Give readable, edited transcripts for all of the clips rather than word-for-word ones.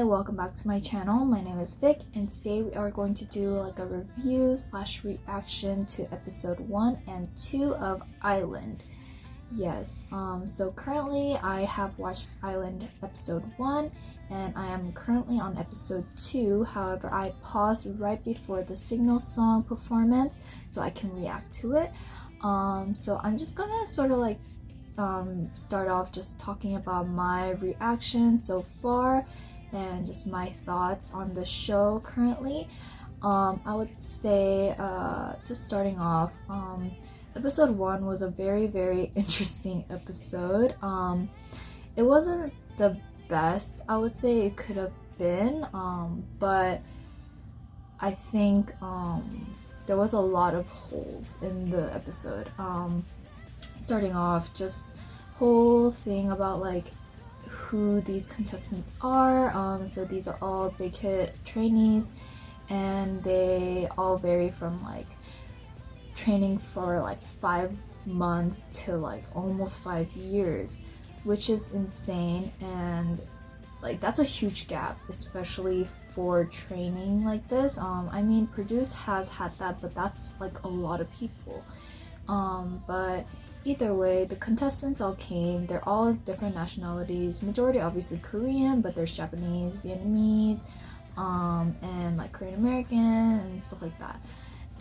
welcome back to my channel. My name is Vic and today we are going to do like a review / reaction to episode 1 and 2 of ILAND. Yes, so currently I have watched ILAND episode 1 and I am currently on episode 2. However, I paused right before the Signal song performance so I can react to it. So I'm just gonna sort of like start off just talking about my reaction so far and just my thoughts on the show currently. I would say just starting off, episode 1 was a very interesting episode. It wasn't the best, I would say it could have been, but I think there was a lot of holes in the episode. Starting off, just whole thing about like who these contestants are. So these are all big hit trainees and they all vary from like training for like 5 months to like almost 5 years, which is insane. And like that's a huge gap, especially for training like this. I mean, Produce has had that, but that's like a lot of people. But either way, the contestants all came. They're all different nationalities. Majority obviously Korean, but there's Japanese, Vietnamese, and like Korean American and stuff like that.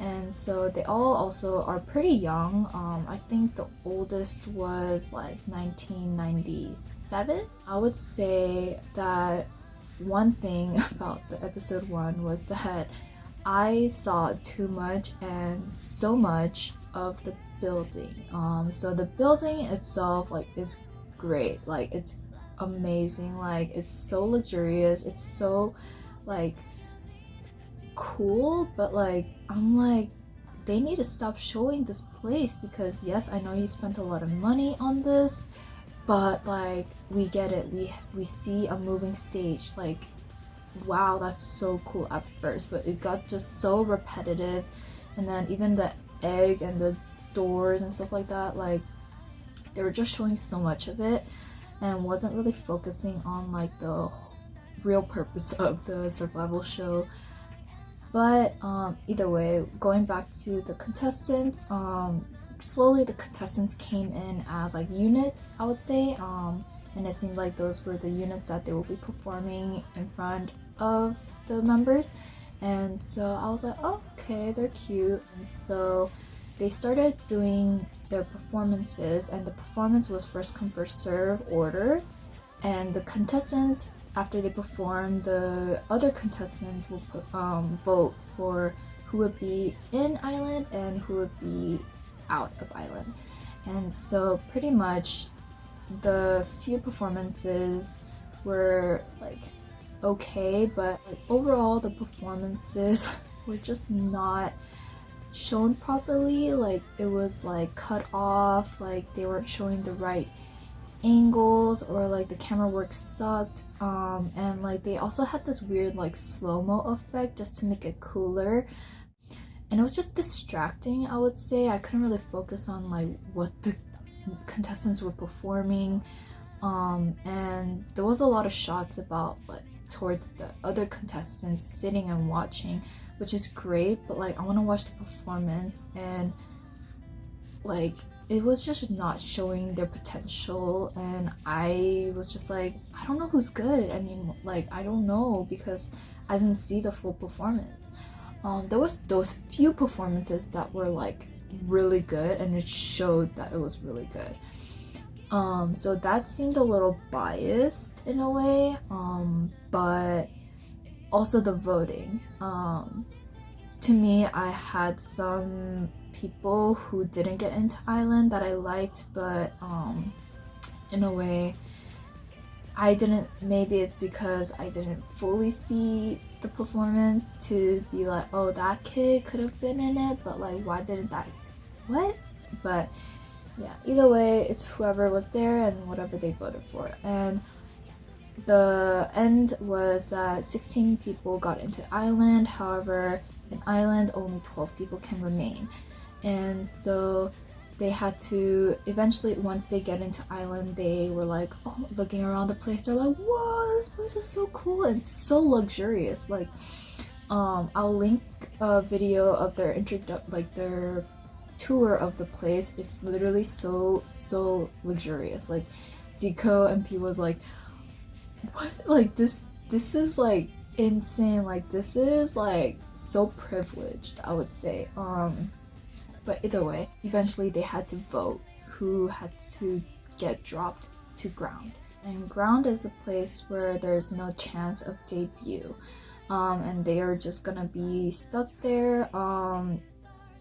And so they all also are pretty young. I think the oldest was like 1997. I would say that one thing about the episode 1 was that I saw too much and so much of the building. So the building itself like is great, like it's amazing, like it's so luxurious, it's so like cool, but like I'm like, they need to stop showing this place because yes, I know you spent a lot of money on this, but like we get it, we see a moving stage, like wow, that's so cool at first, but it got just so repetitive. And then even the egg and the doors and stuff like that, like they were just showing so much of it and wasn't really focusing on like the real purpose of the survival show. But either way, going back to the contestants, slowly the contestants came in as like units, I would say, and it seemed like those were the units that they will be performing in front of the members. And so I was like, oh, okay, they're cute. And so they started doing their performances, and the performance was first come first serve order. And the contestants, after they perform, the other contestants will vote for who would be in ILAND and who would be out of ILAND. And so pretty much the few performances were like okay, but like overall the performances were just not shown properly. Like it was like cut off, like they weren't showing the right angles, or like the camera work sucked, and like they also had this weird like slow-mo effect just to make it cooler, and it was just distracting, I would say. I couldn't really focus on like what the contestants were performing, and there was a lot of shots about like towards the other contestants sitting and watching, which is great, but like I want to watch the performance, and like it was just not showing their potential. And I was just like, I don't know who's good. I mean, like I don't know, because I didn't see the full performance. There was those few performances that were like really good, and it showed that it was really good. So that seemed a little biased in a way, but also the voting. To me, I had some people who didn't get into ILAND that I liked, but in a way I didn't. Maybe it's because I didn't fully see the performance to be like, oh, that kid could have been in it, but like why didn't that, what? But yeah, either way, it's whoever was there and whatever they voted for. And the end was that 16 people got into ILAND. However, in ILAND only 12 people can remain, and so they had to eventually, once they get into ILAND, they were like, oh, looking around the place, they're like, what, place was so cool and so luxurious. Like, I'll link a video of their their tour of the place. It's literally so luxurious. Like, Zico and P was like, what? Like, this is like insane. Like, this is like so privileged, I would say. But either way, eventually they had to vote who had to get dropped to ground. And ground is a place where there's no chance of debut. And they are just gonna be stuck there,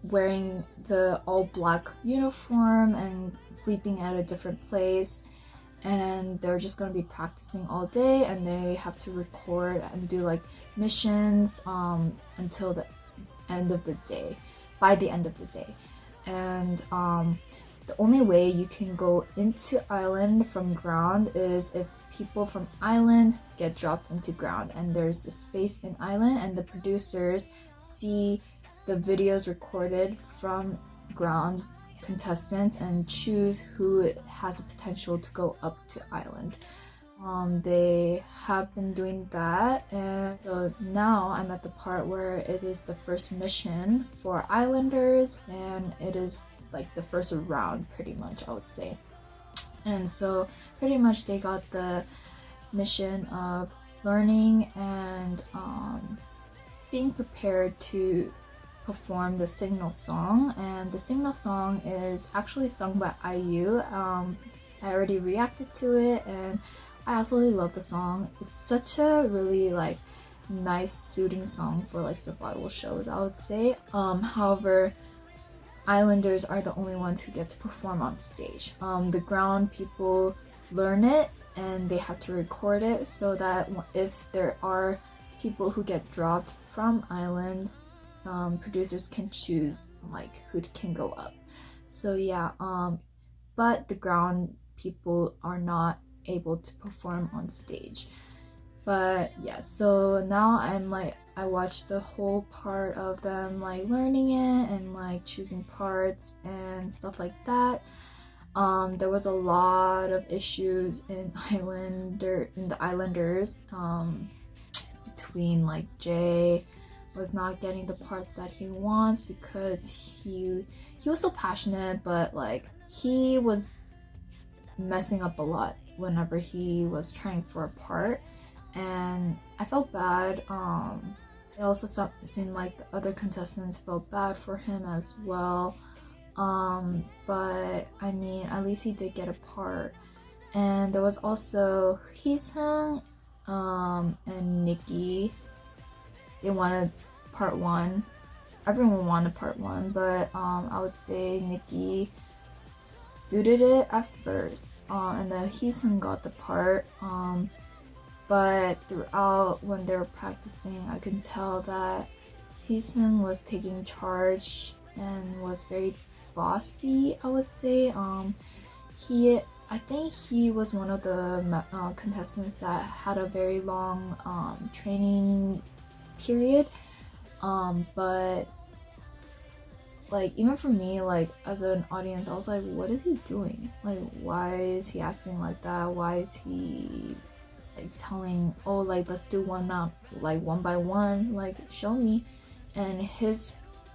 wearing the all black uniform and sleeping at a different place. And they're just gonna be practicing all day, and they have to record and do like missions until the end of the day. By the end of the day. And the only way you can go into ILAND from ground is if people from ILAND get dropped into ground, and there's a space in ILAND, and the producers see the videos recorded from ground contestants and choose who has the potential to go up to ILAND. They have been doing that, and so now I'm at the part where it is the first mission for Islanders, and it is like the first round, pretty much, I would say. And so pretty much they got the mission of learning and being prepared to perform the signal song. And the signal song is actually sung by IU. I already reacted to it, and I absolutely love the song. It's such a really like nice soothing song for like survival shows, I would say. However, Islanders are the only ones who get to perform on stage. The ground people learn it and they have to record it so that if there are people who get dropped from ILAND, producers can choose like who can go up. So yeah, but the ground people are not able to perform on stage. But yeah, so now I watched the whole part of them like learning it and like choosing parts and stuff like that. There was a lot of issues in the Islanders, between like Jay was not getting the parts that he wants because he was so passionate, but like he was messing up a lot whenever he was trying for a part, and I felt bad. It also seemed like the other contestants felt bad for him as well, but I mean, at least he did get a part. And there was also Heesung and Nikki. They wanted part 1. Everyone wanted part 1, but I would say Nikki suited it at first, and then Heesung got the part, but throughout when they were practicing, I could tell that Heesung was taking charge and was very bossy, I would say. I think he was one of the contestants that had a very long training period, but like even for me, like as an audience, I was like, what is he doing? Like, why is he acting like that? Why is he like telling, oh, like let's do one by one, like show me. And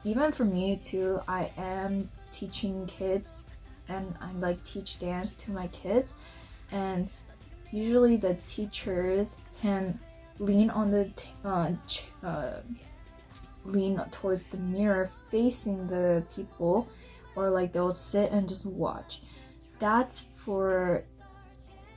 even for me too, I am teaching kids and I like teach dance to my kids, and usually the teachers can lean on the lean towards the mirror facing the people, or like they'll sit and just watch. That's for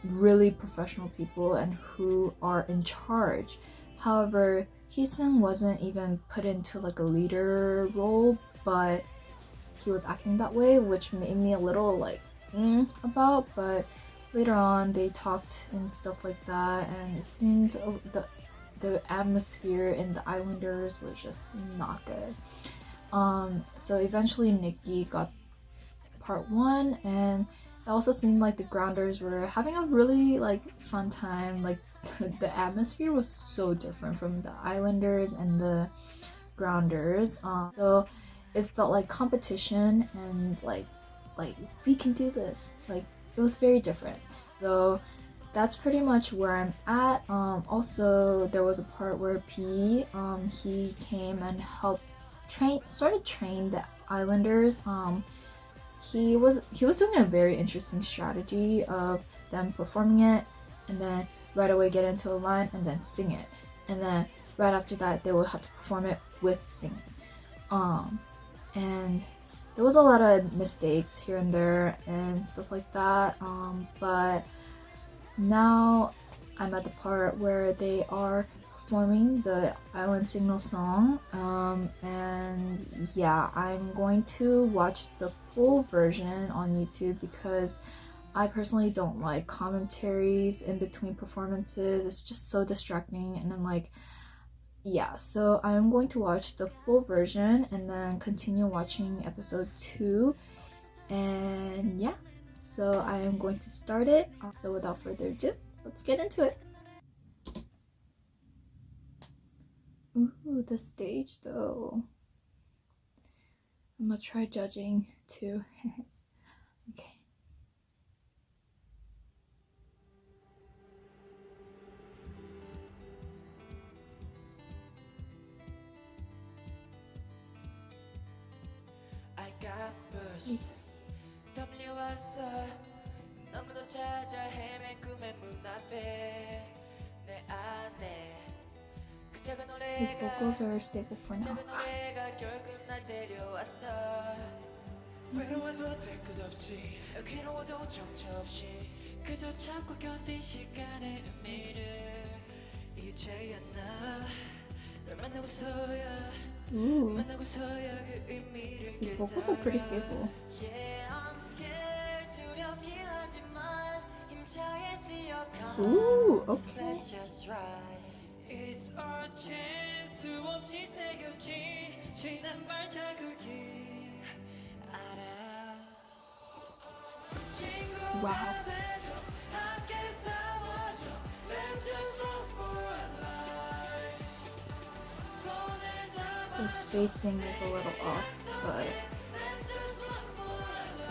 really professional people and who are in charge. However, Heesung wasn't even put into like a leader role, but he was acting that way, which made me a little like about. But later on they talked and stuff like that, and it seemed the atmosphere in the Islanders was just not good. So eventually Nikki got part 1, and it also seemed like the Grounders were having a really like fun time. Like the atmosphere was so different from the Islanders and the Grounders. So it felt like competition and like we can do this. Like it was very different. So that's pretty much where I'm at. Also, there was a part where P, he came and helped train the Islanders. He was doing a very interesting strategy of them performing it and then right away get into a line and then sing it, and then right after that they would have to perform it with singing. And there was a lot of mistakes here and there and stuff like that. But now I'm at the part where they are performing the Island Signal song, and yeah, I'm going to watch the full version on YouTube because I personally don't like commentaries in between performances. It's just so distracting, and then like, yeah, so I'm going to watch the full version and then continue watching episode 2, and yeah, so I am going to start it. So without further ado, let's get into it. Ooh, the stage though. I'm gonna try judging too. Okay. I got pushed 떨려왔어 너무도 찾아 헤맨 꿈의 문 앞에 내 안에 그 작은 His 노래가 vocals are stable for now. 작은 노래가 결국 날 데려왔어 외로워도 될 것 없이 괴로워도 정처 없이 그저 참고 견딘 시간의 의미를 이제야 널 만나고서야 Ooh, 만나고서야 그 의미를 his vocals are pretty stable. Yeah, I'm scared 두렵긴 하지만 힘차게 뛰어가 Ooh, okay. Let's just try It's our chance 수없이 새겨진 지난 발자국이 알아 Wow. 친구가 돼줘 함께 싸워줘 Let's just run for our lives 손을 잡아 The spacing is a little off, but I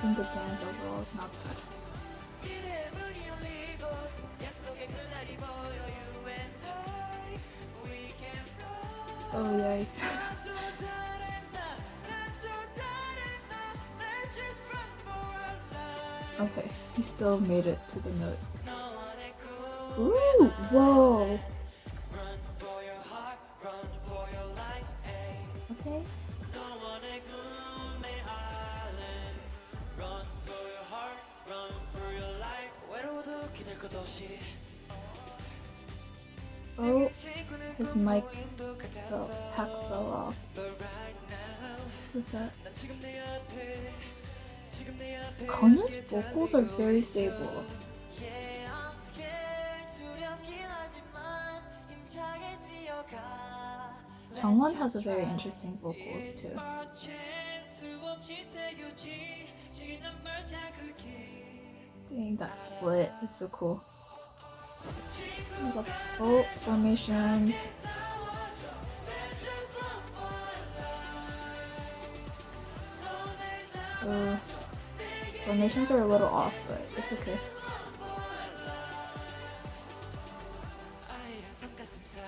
think the dance overall is not bad. 이름을 올리고 약속의 그날이 보여 You and I We can fly Oh yikes. 또 다른 또 다른 Let's just run for our lives Okay, he still made it to the note. 너와의 꿈 Ooh, whoa. Run for your heart Run for your life ay. Okay. 너와의 꿈의 island Run for your heart Run for your life 외로워도 기댈 것 없이 Oh, his mic pack fell off. But right now Who's that? 난 지금 내 앞에 Konu's vocals are very stable. Yeah, I'm scared 두렵긴 하지만 힘차게 뛰어가 Jungwon has a very interesting vocals too. Our chance 수없이 새겨진 지난 발자국이 Dang, that split is so cool. Oh, formations. Formations are a little off, but it's okay. 아이란 삼가슴살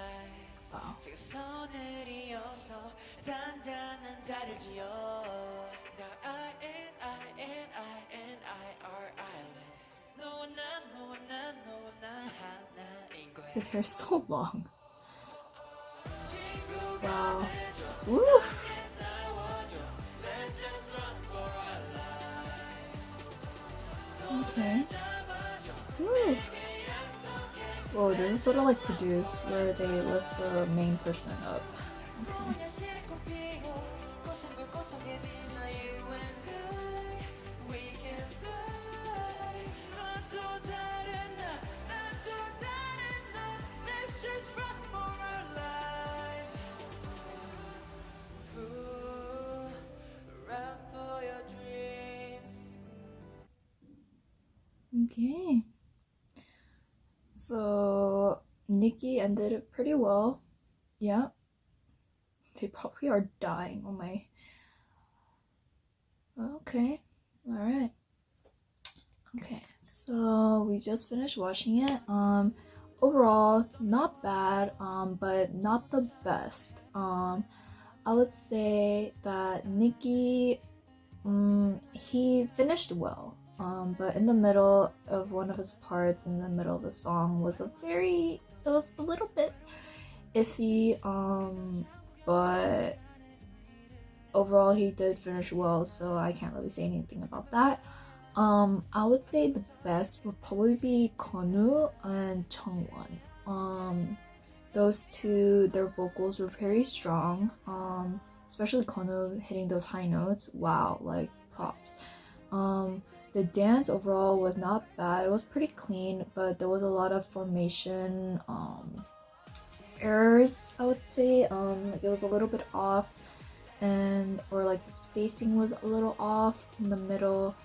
Wow. 지금 손을 이어서 단단한 달을 지어 Now I islands 너와 난 하나인 His hair's so long. 거야 Wow. Woo! Okay. Woo! Whoa, this is sort of like Produce, where they lift the main person up. Okay. Okay. So Nikki ended it pretty well. Yeah. They probably are dying. Oh my. Okay. Alright. Okay, so we just finished watching it. Overall, not bad, but not the best. I would say that Nikki, he finished well. But in the middle of one of his parts, in the middle of the song, it was a little bit iffy. But overall, he did finish well, so I can't really say anything about that. I would say the best would probably be Konu and Chungwon. Those two, their vocals were very strong. Especially Konu hitting those high notes. Wow, like props. The dance overall was not bad. It was pretty clean, but there was a lot of formation errors. I would say like it was a little bit off, and or like the spacing was a little off in the middle.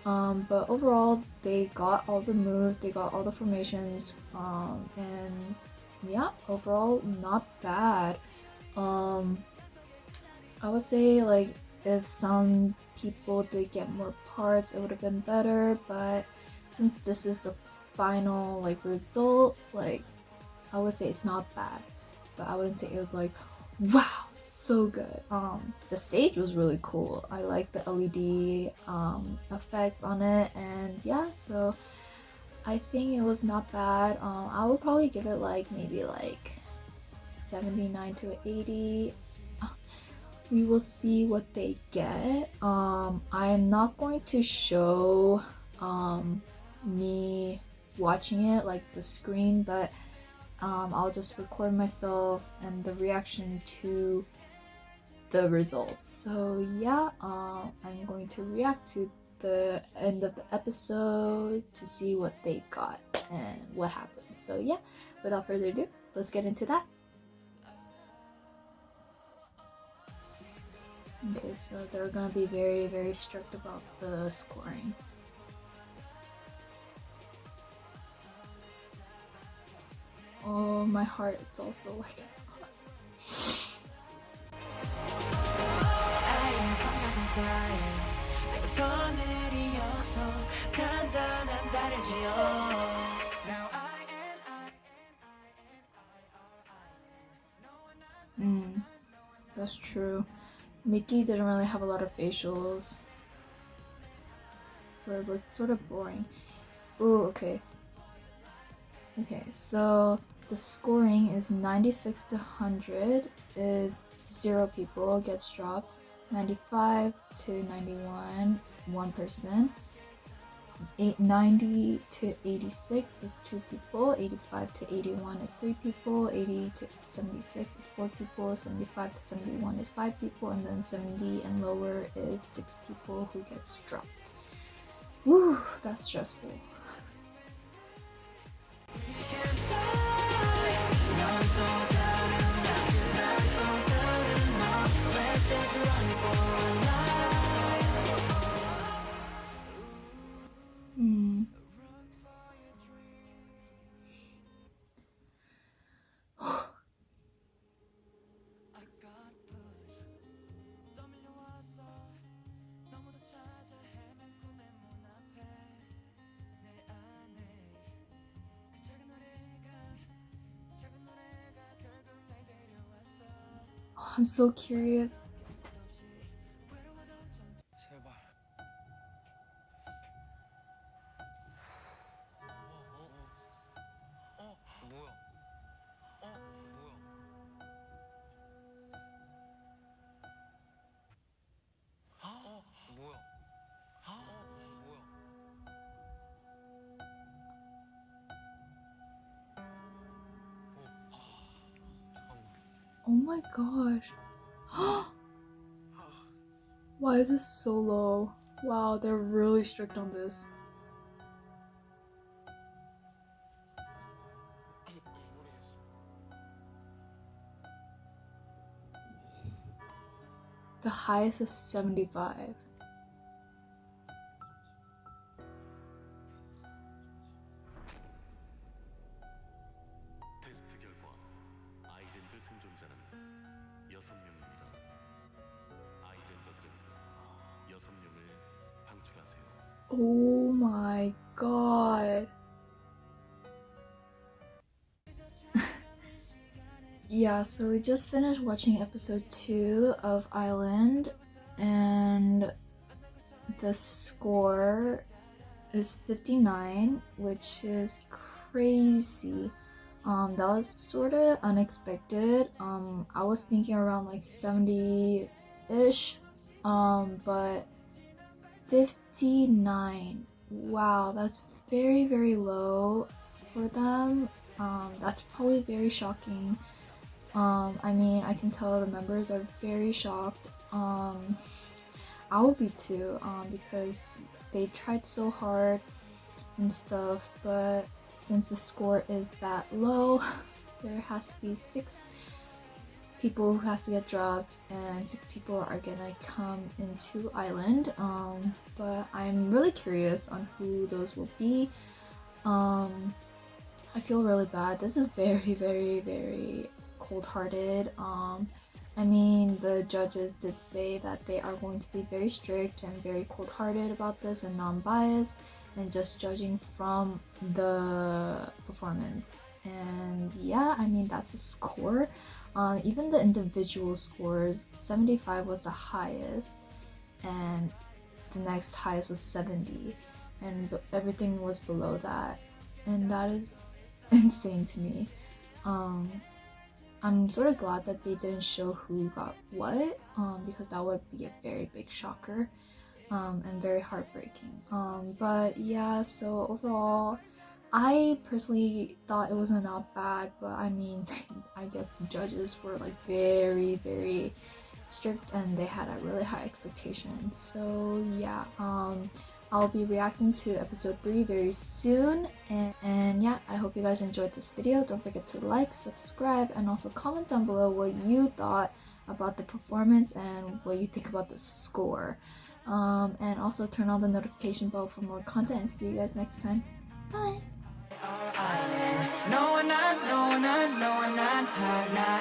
But overall, they got all the moves, they got all the formations, and yeah, overall, not bad. I would say, like, if some people did get more parts, it would have been better, but since this is the final, like, result, like, I would say it's not bad, but I wouldn't say it was like, wow, so good. The stage was really cool. I like the LED effects on it, and yeah, so I think it was not bad. I would probably give it like maybe like 79 to 80. We will see what they get. I am not going to show me watching it, like the screen, but I'll just record myself and the reaction to the results. So yeah, I'm going to react to the end of the episode to see what they got and what happened. So yeah, without further ado, let's get into that. Okay, so they're gonna be very, very strict about the scoring. Oh, my heart, it's also like that's true. Nikki didn't really have a lot of facials, so it looked sort of boring. Ooh, okay. Okay, so the scoring is 96 to 100 is 0 people gets dropped. 95 to 91, 1%. 90 to 86 is 2 people. 85 to 81 is 3 people. 80 to 76 is 4 people. 75 to 71 is 5 people. And then 70 and lower is 6 people who gets dropped. Woo, that's stressful. I'm so curious. 제발. 뭐야? 뭐야? 뭐야? 뭐야? Oh my gosh. Why is this so low? Wow, they're really strict on this. The highest is 75. 테스트 결과 아이랜드 생존자는 6명입니다. 아이랜더들은 6명을 방출하세요. Oh my god. Yeah, so we just finished watching episode 2 of ILAND, and the score is 59, which is crazy. That was sort of unexpected. I was thinking around like 70-ish, but 59. Wow, that's very, very low for them. That's probably very shocking. I mean, I can tell the members are very shocked. I would be too, because they tried so hard and stuff, but since the score is that low, there has to be 6 people who has to get dropped, and 6 people are gonna come into ILAND. But I'm really curious on who those will be. I feel really bad. This is very, very, very cold-hearted. I mean, the judges did say that they are going to be very strict and very cold-hearted about this and non-biased and just judging from the performance. And yeah, I mean, that's a score. Even the individual scores, 75 was the highest, and the next highest was 70, and everything was below that, and that is insane to me. I'm sort of glad that they didn't show who got what, because that would be a very big shocker, and very heartbreaking. But yeah, so overall, I personally thought it wasn't that bad, but I mean, I guess the judges were like very, very strict and they had a really high expectation. So yeah, I'll be reacting to episode 3 very soon, and yeah, I hope you guys enjoyed this video. Don't forget to like, subscribe, and also comment down below what you thought about the performance and what you think about the score. And also turn on the notification bell for more content, and see you guys next time. Bye! No, we're not, no, we're not, no, we're not, not